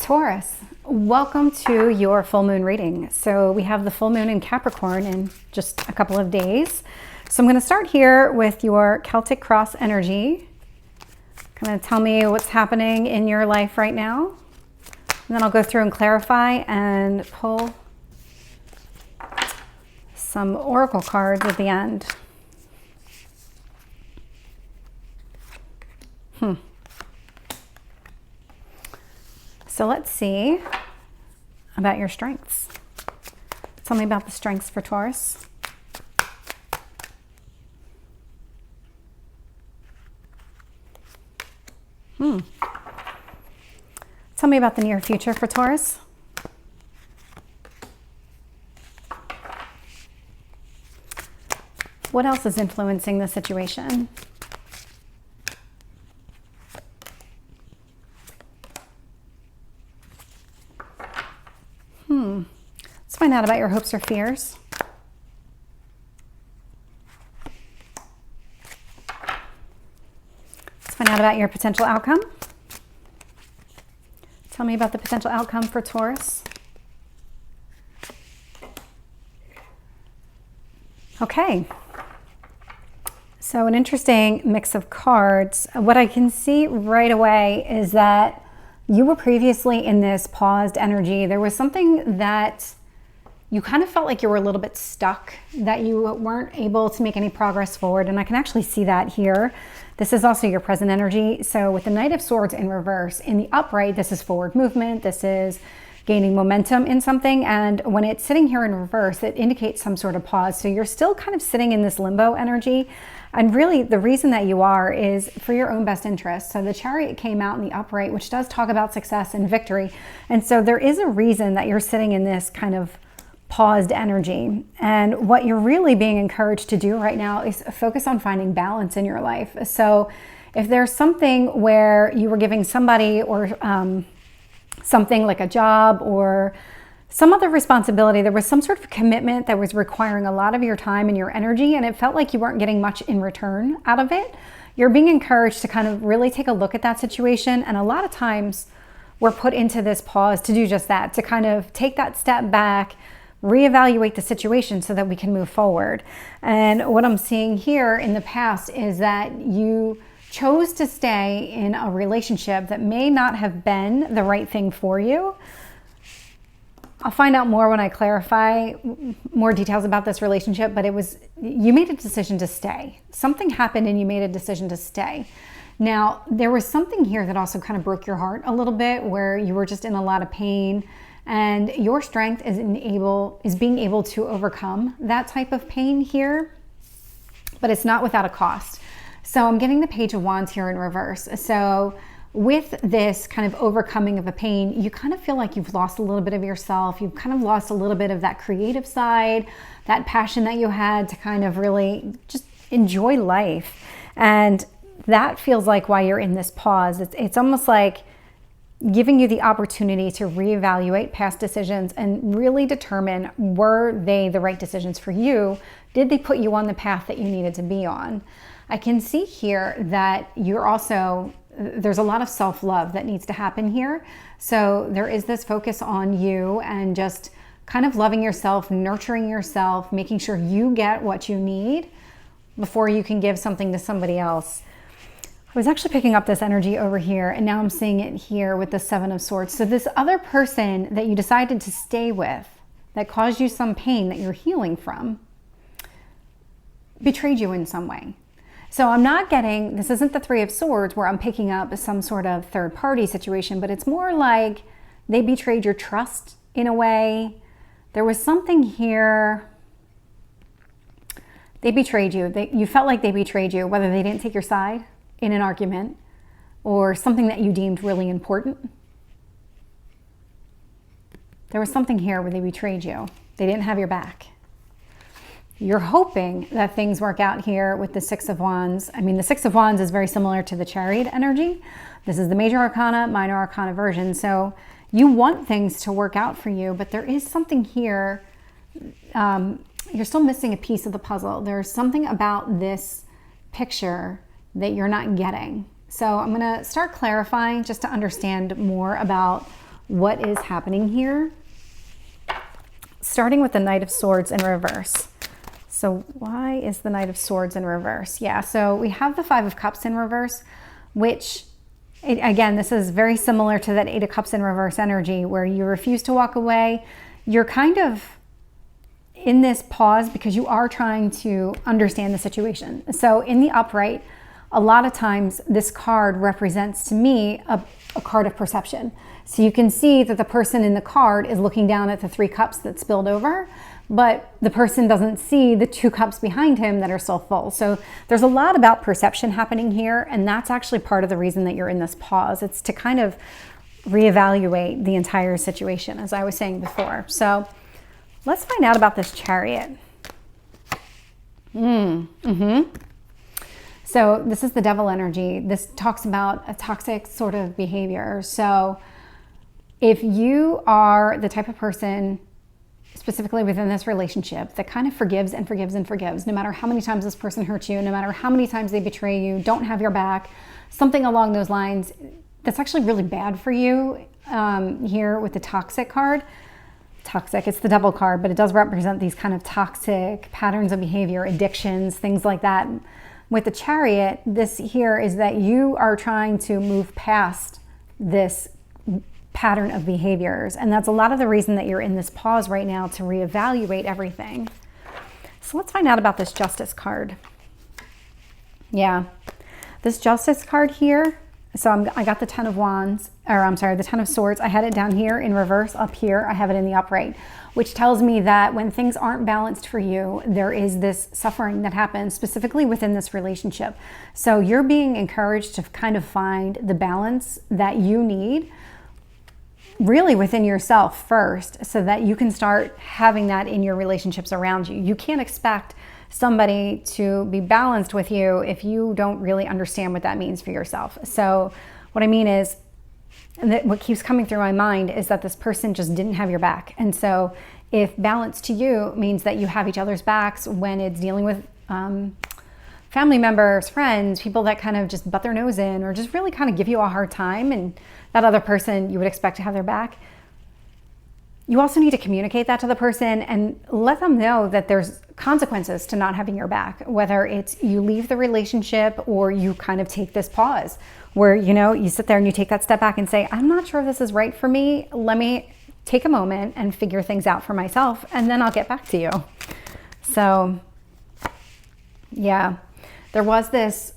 Taurus, welcome to your full moon reading. So we have the full moon in Capricorn in just a couple of days. So I'm going to start here with your Celtic cross energy. Kind of tell me what's happening in your life right now. And then I'll go through and clarify and pull some oracle cards at the end. So let's see about your strengths. Tell me about the strengths for Taurus. Tell me about the near future for Taurus. What else is influencing the situation? Let's find out about your hopes or fears. Let's find out about your potential outcome. Tell me about the potential outcome for Taurus. Okay. So an interesting mix of cards. What I can see right away is that you were previously in this paused energy. There was something that you kind of felt like you were a little bit stuck, that you weren't able to make any progress forward. And I can actually see that here. This is also your present energy. So with the Knight of Swords in reverse, in the upright, this is forward movement. This is gaining momentum in something. And when it's sitting here in reverse, it indicates some sort of pause. So you're still kind of sitting in this limbo energy. And really the reason that you are is for your own best interest. So the Chariot came out in the upright, which does talk about success and victory. And so there is a reason that you're sitting in this kind of paused energy. And what you're really being encouraged to do right now is focus on finding balance in your life. So if there's something where you were giving somebody or something like a job or some other responsibility, there was some sort of commitment that was requiring a lot of your time and your energy, and it felt like you weren't getting much in return out of it, you're being encouraged to kind of really take a look at that situation. And a lot of times we're put into this pause to do just that, to kind of take that step back, reevaluate the situation so that we can move forward. And what I'm seeing here in the past is that you chose to stay in a relationship that may not have been the right thing for you. I'll find out more when I clarify more details about this relationship, but you made a decision to stay. Something happened and you made a decision to stay. Now, there was something here that also kind of broke your heart a little bit, where you were just in a lot of pain. And your strength is being able to overcome that type of pain here, but it's not without a cost. So I'm getting the Page of Wands here in reverse. So with this kind of overcoming of a pain, you kind of feel like you've lost a little bit of yourself. You've kind of lost a little bit of that creative side, that passion that you had to kind of really just enjoy life. And that feels like why you're in this pause. It's almost like giving you the opportunity to reevaluate past decisions and really determine, were they the right decisions for you? Did they put you on the path that you needed to be on? I can see here that there's a lot of self-love that needs to happen here. So there is this focus on you and just kind of loving yourself, nurturing yourself, making sure you get what you need before you can give something to somebody else. I was actually picking up this energy over here, and now I'm seeing it here with the Seven of Swords. So this other person that you decided to stay with, that caused you some pain that you're healing from, betrayed you in some way. So I'm not getting, this isn't the Three of Swords where I'm picking up some sort of third party situation, but it's more like they betrayed your trust in a way. There was something here. They betrayed you. You felt like they betrayed you, whether they didn't take your side in an argument or something that you deemed really important. There was something here where they betrayed you. They didn't have your back. You're hoping that things work out here with the Six of Wands. I mean, the Six of Wands is very similar to the Chariot energy. This is the Major Arcana, Minor Arcana version. So you want things to work out for you, but there is something here. You're still missing a piece of the puzzle. There's something about this picture that you're not getting. So I'm going to start clarifying just to understand more about what is happening here. Starting with the Knight of Swords in reverse. So why is the Knight of Swords in reverse? Yeah, so we have the Five of Cups in reverse, which, again, this is very similar to that Eight of Cups in reverse energy where you refuse to walk away. You're kind of in this pause because you are trying to understand the situation. So in the upright, a lot of times this card represents to me a card of perception. So you can see that the person in the card is looking down at the 3 cups that spilled over, but the person doesn't see the 2 cups behind him that are still full. So there's a lot about perception happening here, and that's actually part of the reason that you're in this pause. It's to kind of reevaluate the entire situation, as I was saying before. So let's find out about this Chariot. So this is the Devil energy. This talks about a toxic sort of behavior. So if you are the type of person, specifically within this relationship, that kind of forgives and forgives and forgives, no matter how many times this person hurts you, no matter how many times they betray you, don't have your back, something along those lines, that's actually really bad for you here with the Toxic card. Toxic, it's the Devil card, but it does represent these kind of toxic patterns of behavior, addictions, things like that. With the Chariot, this here is that you are trying to move past this pattern of behaviors. And that's a lot of the reason that you're in this pause right now, to reevaluate everything. So let's find out about this Justice card. Yeah, this Justice card here. So I got the Ten of Wands, or I'm sorry, the Ten of Swords. I had it down here in reverse. Up here, I have it in the upright, which tells me that when things aren't balanced for you, there is this suffering that happens specifically within this relationship. So you're being encouraged to kind of find the balance that you need really within yourself first, so that you can start having that in your relationships around you. You can't expect somebody to be balanced with you if you don't really understand what that means for yourself. So what I mean is, that what keeps coming through my mind is that this person just didn't have your back. And so if balance to you means that you have each other's backs when it's dealing with family members, friends, people that kind of just butt their nose in or just really kind of give you a hard time, and that other person you would expect to have their back, you also need to communicate that to the person and let them know that there's consequences to not having your back, whether it's you leave the relationship or you kind of take this pause where, you know, you sit there and you take that step back and say, I'm not sure if this is right for me. Let me take a moment and figure things out for myself, and then I'll get back to you. So yeah, there was this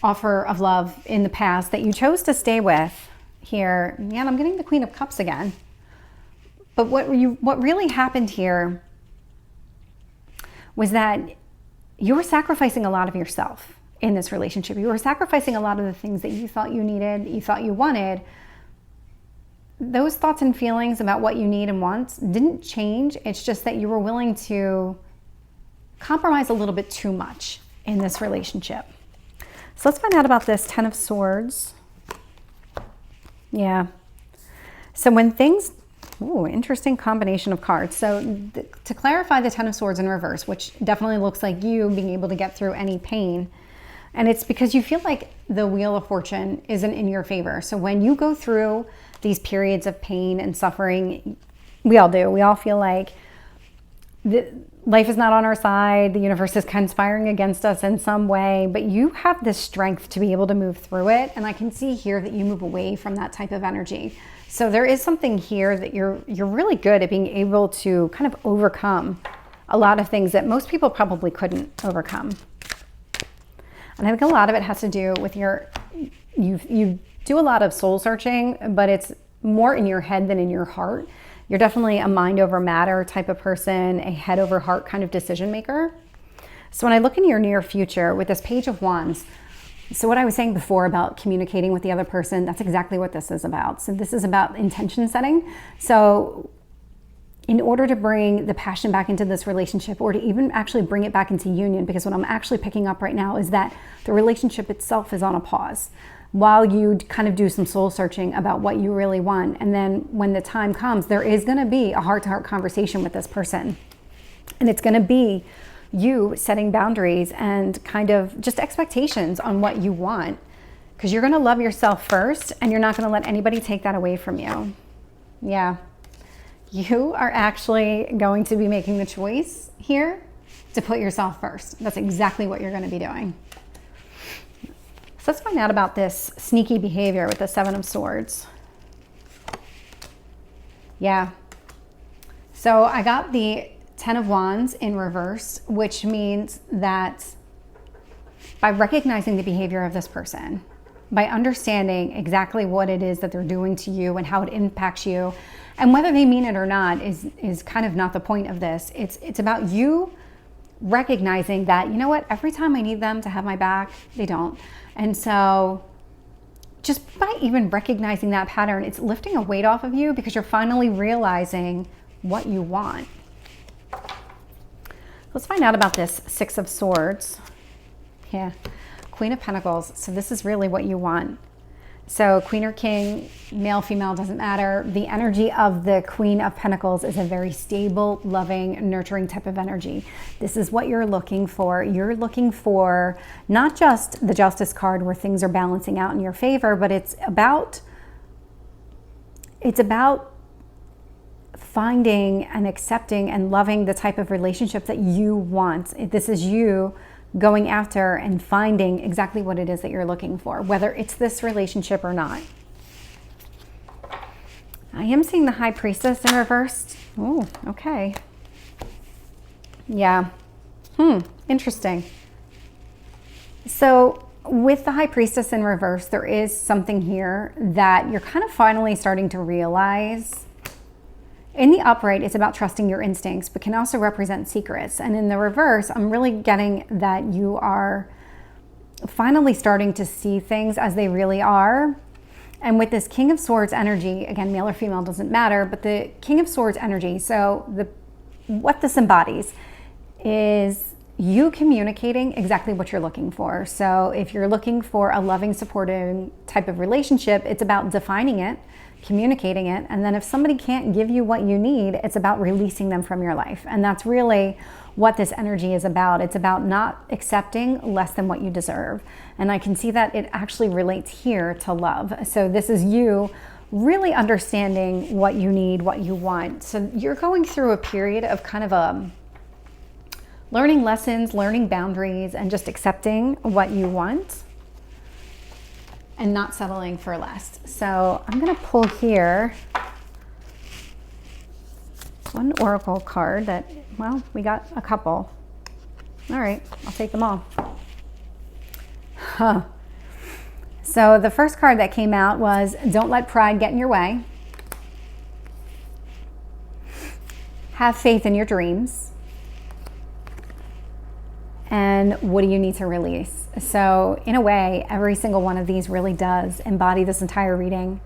offer of love in the past that you chose to stay with here. Man, I'm getting the Queen of Cups again. But what really happened here was that you were sacrificing a lot of yourself in this relationship. You were sacrificing a lot of the things that you thought you needed, you thought you wanted. Those thoughts and feelings about what you need and want didn't change. It's just that you were willing to compromise a little bit too much in this relationship. So let's find out about this Ten of Swords. Yeah. So when things... Ooh, interesting combination of cards. So to clarify the Ten of Swords in reverse, which definitely looks like you being able to get through any pain. And it's because you feel like the Wheel of Fortune isn't in your favor. So when you go through these periods of pain and suffering, we all do. We all feel like life is not on our side. The universe is conspiring against us in some way, but you have this strength to be able to move through it. And I can see here that you move away from that type of energy. So there is something here that you're really good at being able to kind of overcome a lot of things that most people probably couldn't overcome. And I think a lot of it has to do with you do a lot of soul searching, but it's more in your head than in your heart. You're definitely a mind over matter type of person, a head over heart kind of decision maker. So when I look in your near future with this Page of Wands, so what I was saying before about communicating with the other person, that's exactly what this is about. So this is about intention setting. So in order to bring the passion back into this relationship, or to even actually bring it back into union, because what I'm actually picking up right now is that the relationship itself is on a pause while you kind of do some soul searching about what you really want. And then when the time comes, there is going to be a heart-to-heart conversation with this person. And it's going to be you setting boundaries and kind of just expectations on what you want, because you're going to love yourself first, and you're not going to let anybody take that away from you. Yeah. You are actually going to be making the choice here to put yourself first. That's exactly what you're going to be doing. So let's find out about this sneaky behavior with the Seven of Swords. Yeah. So I got the Ten of Wands in reverse, which means that by recognizing the behavior of this person, by understanding exactly what it is that they're doing to you and how it impacts you, and whether they mean it or not is kind of not the point of this. It's about you recognizing that, you know what, every time I need them to have my back, they don't. And so just by even recognizing that pattern, it's lifting a weight off of you because you're finally realizing what you want. Let's find out about this Six of Swords. Yeah, Queen of Pentacles. So this is really what you want. So Queen or King, male, female, doesn't matter. The energy of the Queen of Pentacles is a very stable, loving, nurturing type of energy. This is what you're looking for. You're looking for not just the Justice card where things are balancing out in your favor, but it's about finding and accepting and loving the type of relationship that you want. This is you going after and finding exactly what it is that you're looking for, whether it's this relationship or not. I am seeing the High Priestess in reverse. Oh, okay. Yeah. Interesting. So with the High Priestess in reverse, there is something here that you're kind of finally starting to realize. In the upright, it's about trusting your instincts, but can also represent secrets. And in the reverse, I'm really getting that you are finally starting to see things as they really are. And with this King of Swords energy, again, male or female doesn't matter, but the King of Swords energy, so what this embodies is you communicating exactly what you're looking for. So if you're looking for a loving, supportive type of relationship, it's about defining it, communicating it, and then if somebody can't give you what you need, it's about releasing them from your life. And that's really what this energy is about. It's about not accepting less than what you deserve. And I can see that it actually relates here to love. So this is you really understanding what you need, what you want. So you're going through a period of kind of learning lessons, learning boundaries, and just accepting what you want and not settling for less. So I'm going to pull here one oracle card that, well, we got a couple. All right, I'll take them all. So the first card that came out was Don't Let Pride Get in Your Way. Have faith in your dreams. And what do you need to release? So in a way, every single one of these really does embody this entire reading.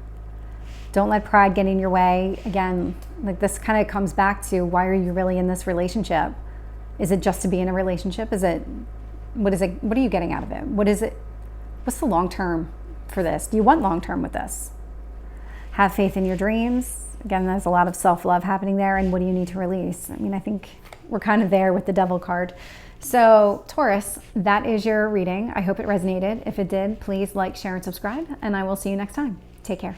Don't let pride get in your way. Again, like this kind of comes back to, why are you really in this relationship? Is it just to be in a relationship? What are you getting out of it? What is it? What's the long term for this? Do you want long term with this? Have faith in your dreams. Again, there's a lot of self-love happening there. And what do you need to release? I mean, I think we're kind of there with the Devil card. So Taurus, that is your reading. I hope it resonated. If it did, please like, share, and subscribe, and I will see you next time. Take care.